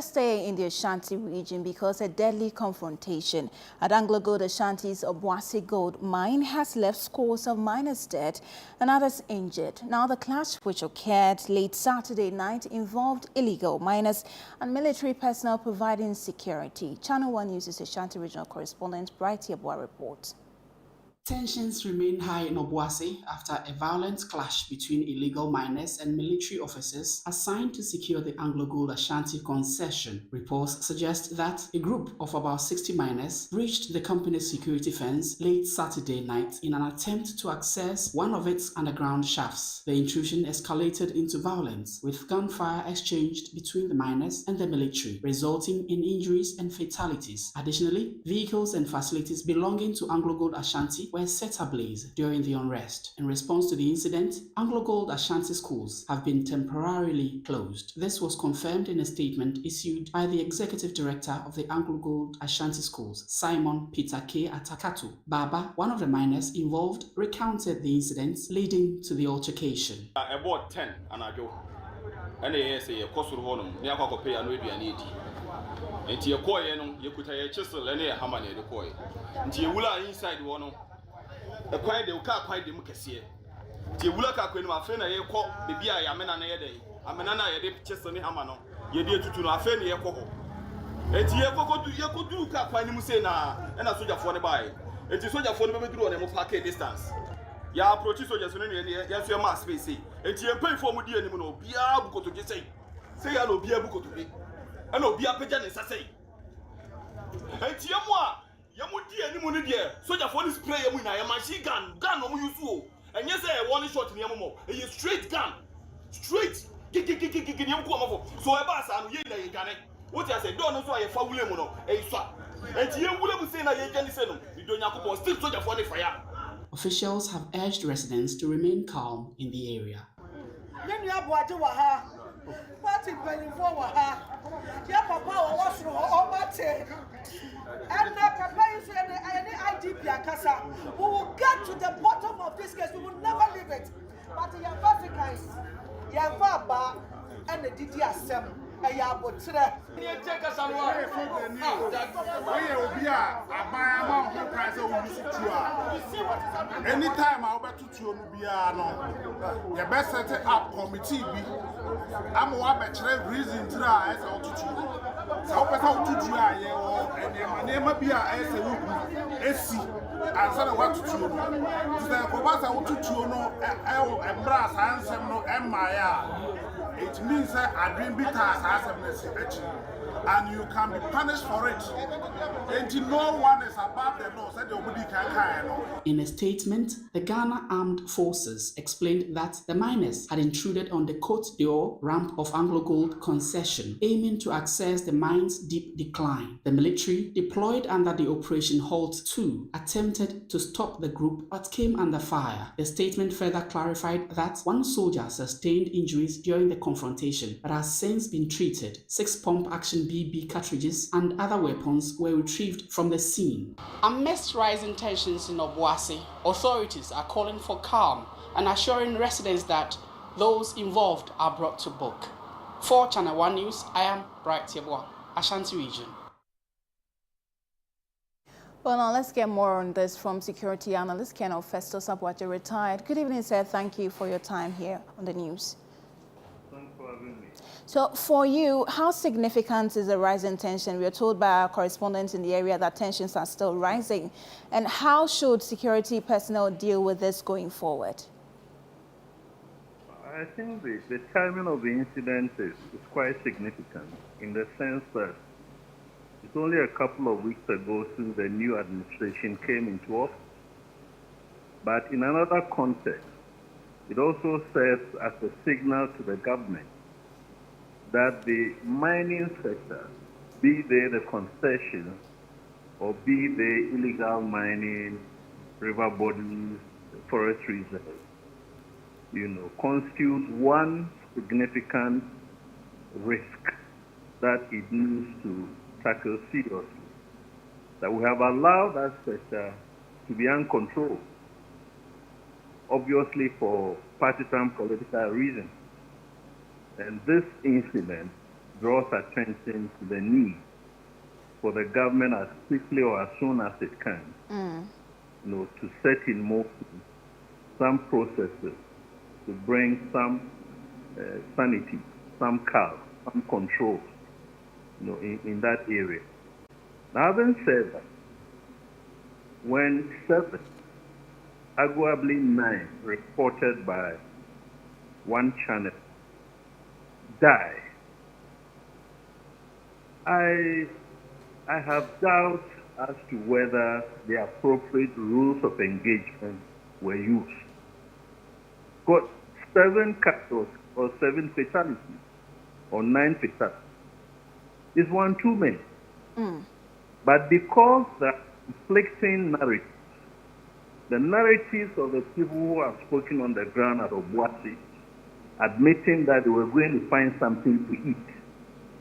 Let's stay in the Ashanti region because a deadly confrontation at AngloGold Ashanti's Obuasi gold mine has left scores of miners dead and others injured. Now, the clash, which occurred late Saturday night, involved illegal miners and military personnel providing security. ChannelOne News' Ashanti regional correspondent Brighty Abua reports. Tensions remain high in Obuasi after a violent clash between illegal miners and military officers assigned to secure the AngloGold Ashanti concession. Reports suggest that a group of about 60 miners breached the company's security fence late Saturday night in an attempt to access one of its underground shafts. The intrusion escalated into violence, with gunfire exchanged between the miners and the military, resulting in injuries and fatalities. Additionally, vehicles and facilities belonging to AngloGold Ashanti were set ablaze during the unrest. In response to the incident, AngloGold Ashanti schools have been temporarily closed. This was confirmed in a statement issued by the executive director of the AngloGold Ashanti schools, Simon Peter K. Atakatu. Baba, one of the miners involved, recounted the incidents leading to the altercation. About 10 and I go. And they say a cost of honor, near pay and radio and eat. And your coy, you could have a chisel and a hammer near the coy. And you will inside one. A quiet, they will quite the Mucasia. Tiwulaka Queen, my friend, I call the Bia Yamana day. Amanana, a dip Chesson Hamano. You did to a friend, a coco. And you could do Capani Musena and a soldier for the buy. And you soldier for the bedroom and a packet distance. Ya approach soldiers in yes, your mass space. And you pay for Mudi and Mono, Bia Buko to say. Say, I know Bia Buko to be. I know Bia Pajan is a say. And Tiamwa. Yamudi and Munidia, soldier for this prayer when I am machine gun no use. And yes, I one shot in Yamo, a straight gun. Straight. So I pass and Yena Gane. What I said, don't know why a foul lemon, a swap. And you will say that you can say, you don't have to still soldier for the fire. Officials have urged residents to remain calm in the area. Then you have what you are. What is going forward? Your papa was through all my tail. And papa is any IDP Casa. We will get to the bottom of this case. We will never leave it. But you have Africans, you have Baba, and the DDSM. And you have Botra. You take us on one. Anytime I bet to you, you best set up committee. I'm one better reason to rise out to you. So, how to try and your name be a SC. And so, what to do? The Obasa to know a brass handsome no Maya. It means that I dream bitter as a message. And you can be punished for it. And no one is above the law, said nobody can. In a statement, the Ghana Armed Forces explained that the miners had intruded on the Côte d'Or ramp of AngloGold concession, aiming to access the mine's deep decline. The military, deployed under the Operation Halt 2, attempted to stop the group but came under fire. The statement further clarified that one soldier sustained injuries during the confrontation but has since been treated. 6 pump-action BB cartridges and other weapons were retrieved from the scene. Amidst rising tensions in Obuasi, authorities are calling for calm and assuring residents that those involved are brought to book. For ChannelOne News, I am Brighty Abua, Ashanti Region. Well, now let's get more on this from security analyst Colonel Festus Abwaje, retired. Good evening, sir. Thank you for your time here on the news. Thanks for having me. So for you, how significant is the rise in tension? We are told by our correspondents in the area that tensions are still rising. And how should security personnel deal with this going forward? I think the timing of the incident is quite significant in the sense that it's only a couple of weeks ago since the new administration came into office. But in another context, it also serves as a signal to the government that the mining sector, be they the concessions or be they illegal mining, river bodies, forest reserves, constitutes one significant risk that it needs to tackle seriously. That we have allowed that sector to be uncontrolled, obviously for partisan political reasons. And this incident draws attention to the need for the government as quickly or as soon as it can, to set in motion some processes to bring some sanity, some calm, some control, in that area. Now, having said that, when 7, arguably 9, reported by one channel, die, I have doubts as to whether the appropriate rules of engagement were used. Got 7 captures or 7 fatalities or 9 fatalities is one too many. But because the conflicting narratives, the narratives of the people who have spoken on the ground at Obuasi, admitting that they were going to find something to eat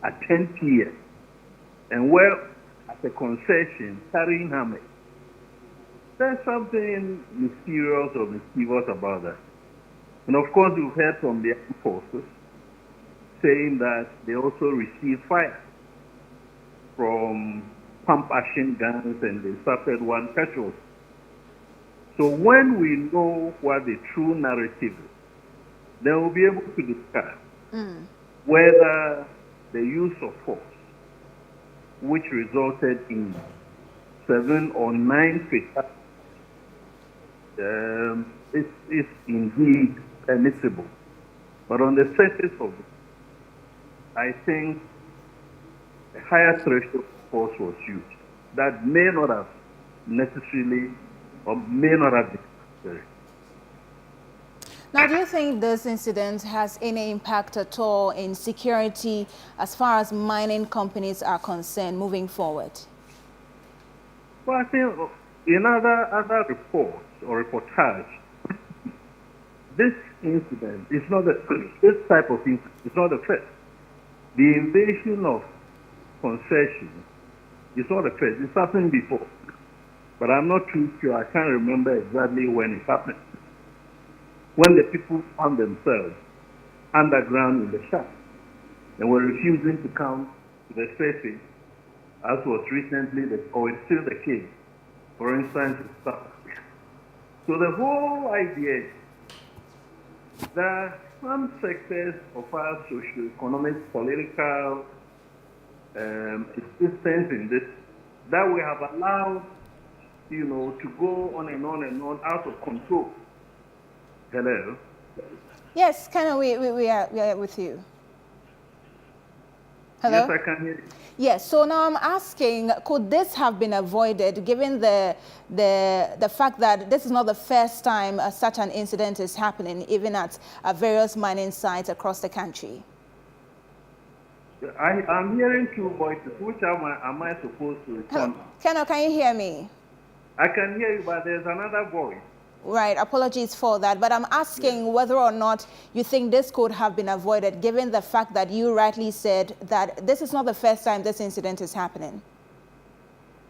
at 10 p.m. and were at a concession carrying hammers, there's something mysterious or mischievous about that. And of course, you've heard from the armed forces saying that they also received fire from pump action guns and they suffered 1 casualty. So when we know what the true narrative is, then we'll be able to discuss whether the use of force, which resulted in 7 or 9 fatalities, is indeed permissible. But on the surface of it, I think a higher threshold force was used that may not have necessarily or may not have been necessary. Now, do you think this incident has any impact at all in security as far as mining companies are concerned moving forward? Well, I think in other reports or reportage, this incident is not this type of incident is not the first. The invasion of concessions is not the first. It's happened before. But I'm not too sure. I can't remember exactly when it happened. When the people found themselves underground in the shaft and were refusing to come to the surface, as was recently, or it's still the case, for instance, in South Africa. So the whole idea is that some sectors of our socio-economic, political existence in this, that we have allowed, to go on and on and on out of control. Hello? Yes, we are with you. Hello? Yes, I can hear you. Yes, so now I'm asking, could this have been avoided given the fact that this is not the first time such an incident is happening, even at various mining sites across the country? I'm hearing 2 voices. Which am I supposed to respond to? Keno, can you hear me? I can hear you, but there's another voice. Right, apologies for that. But I'm asking whether or not you think this could have been avoided, given the fact that you rightly said that this is not the first time this incident is happening.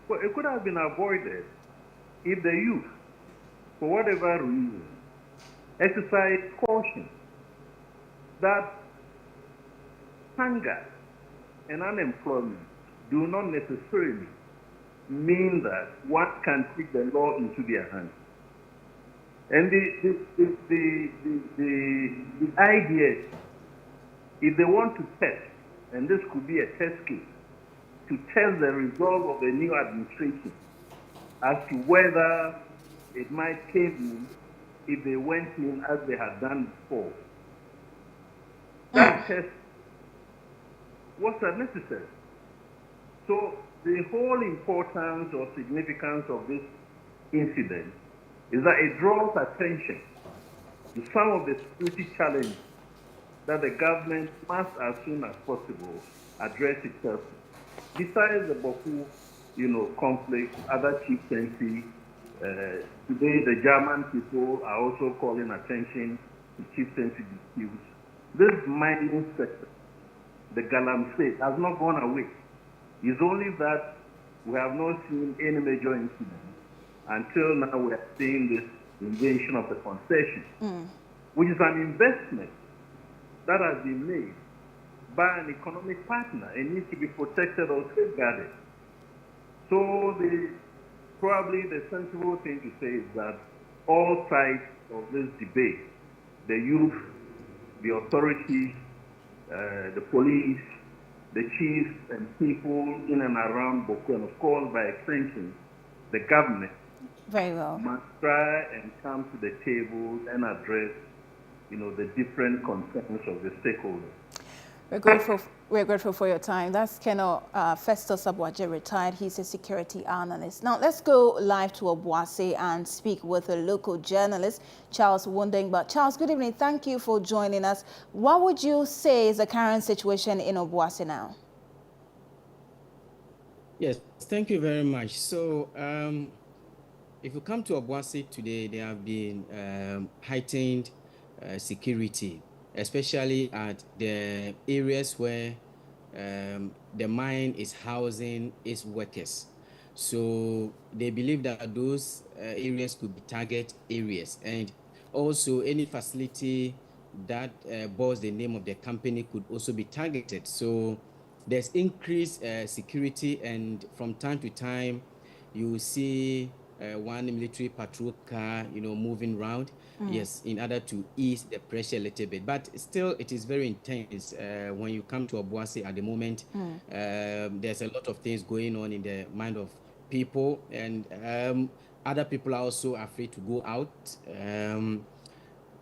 Well, it could have been avoided if the youth, for whatever reason, exercise caution that hunger and unemployment do not necessarily mean that one can take the law into their hands. And the idea is, if they want to test, and this could be a test case, to test the resolve of the new administration as to whether it might cave in if they went in as they had done before. That test was unnecessary. So the whole importance or significance of this incident is that it draws attention to some of the security challenges that the government must, as soon as possible, address itself. Besides the Boku, conflict, other chieftaincy, today the German people are also calling attention to chieftaincy disputes. This mining sector, the Galamsey, has not gone away. It's only that we have not seen any major incident until now. We are seeing this invasion of the concession, which is an investment that has been made by an economic partner. It needs to be protected or safeguarded. So probably the sensible thing to say is that all sides of this debate, the youth, the authorities, the police, the chiefs and people in and around Boko, and of course by extension, the government, Very well. must try and come to the table and address, the different concerns of the stakeholders. We're grateful for your time. That's Colonel Festus Abuaje, retired. He's a security analyst. Now, let's go live to Obuasi and speak with a local journalist, Charles Wundengba. Charles, good evening. Thank you for joining us. What would you say is the current situation in Obuasi now? Yes, thank you very much. So, if you come to Obuasi today, there have been heightened security, especially at the areas where the mine is housing its workers. So they believe that those areas could be target areas, and also any facility that bears the name of the company could also be targeted. So there's increased security, and from time to time you will see one military patrol car, moving around, yes, in order to ease the pressure a little bit. But still, it is very intense when you come to Obuasi at the moment. There's a lot of things going on in the mind of people, and other people are also afraid to go out.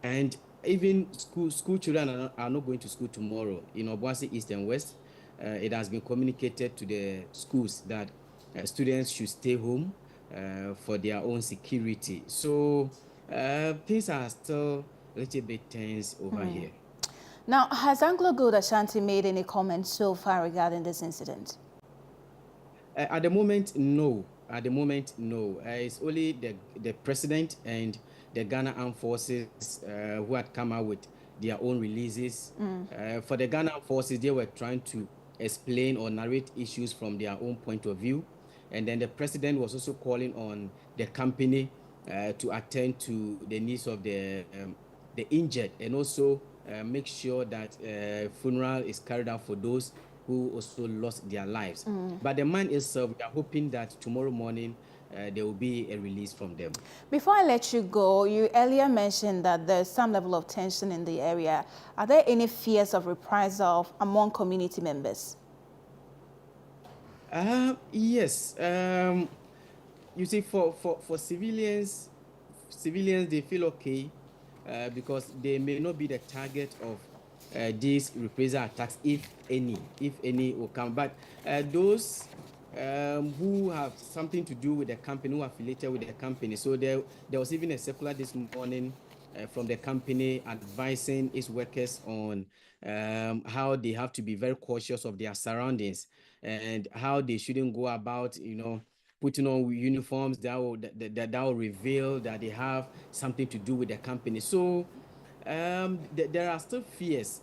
And even school children are not going to school tomorrow. In Obuasi East and West, it has been communicated to the schools that students should stay home for their own security. So things are still a little bit tense over here. Now, has Anglo Gold Ashanti made any comments so far regarding this incident? At the moment, no. At the moment, no. It's only the president and the Ghana Armed Forces who had come out with their own releases. For the Ghana Armed Forces, they were trying to explain or narrate issues from their own point of view. And then the president was also calling on the company to attend to the needs of the injured, and also make sure that funeral is carried out for those who also lost their lives. But the mine itself, we are hoping that tomorrow morning there will be a release from them. Before I let you go, you earlier mentioned that there's some level of tension in the area. Are there any fears of reprisal among community members? Yes. You see, for civilians, they feel okay because they may not be the target of these reprisal attacks, if any will come. But those who have something to do with the company, who are affiliated with the company. So there was even a circular this morning from the company advising its workers on how they have to be very cautious of their surroundings and how they shouldn't go about, putting on uniforms that will reveal that they have something to do with the company. So there are still fears.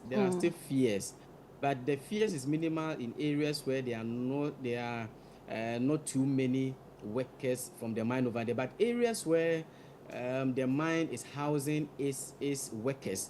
But the fears is minimal in areas where there are not too many workers from the mine over there. But areas where the mine is housing is workers,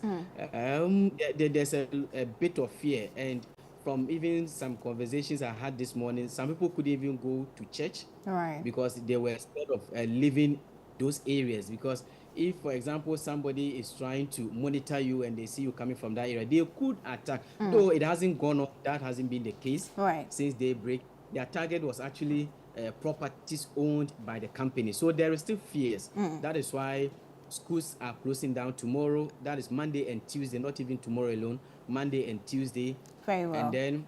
there's a bit of fear. And from even some conversations I had this morning, some people couldn't even go to church, right, because they were scared of leaving those areas. Because if, for example, somebody is trying to monitor you and they see you coming from that area, they could attack. Though it hasn't gone up, that hasn't been the case since daybreak. Their target was actually properties owned by the company. So there is still fears. That is why schools are closing down tomorrow. That is Monday and Tuesday, not even tomorrow alone, Monday and Tuesday. Very well. And then,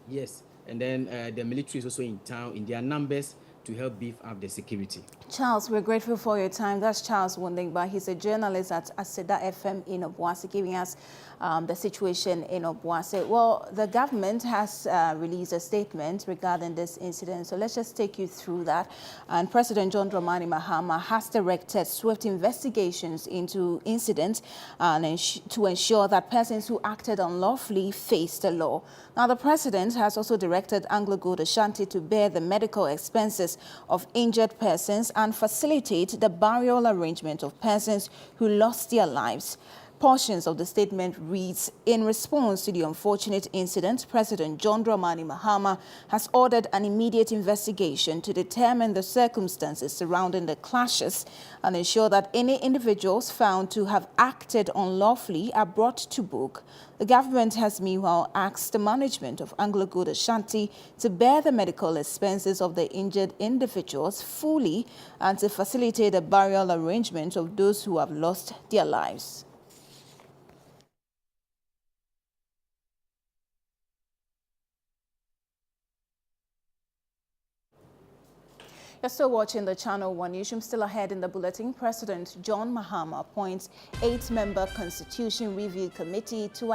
yes, and then the military is also in town in their numbers to help beef up the security. Charles, we're grateful for your time. That's Charles Wundengba. He's a journalist at Aseda FM in Obuasi, giving us the situation in Obuasi. Well, the government has released a statement regarding this incident, so let's just take you through that. And President John Dramani Mahama has directed swift investigations into incidents and to ensure that persons who acted unlawfully face the law. Now, the president has also directed Anglo Gold Ashanti to bear the medical expenses of injured persons and facilitate the burial arrangement of persons who lost their lives. Portions of the statement reads, in response to the unfortunate incident, President John Dramani Mahama has ordered an immediate investigation to determine the circumstances surrounding the clashes and ensure that any individuals found to have acted unlawfully are brought to book. The government has meanwhile asked the management of Anglo-Gold Ashanti to bear the medical expenses of the injured individuals fully and to facilitate a burial arrangement of those who have lost their lives. You're still watching the Channel One newsroom. Still ahead in the bulletin, President John Mahama appoints 8-member Constitution Review Committee to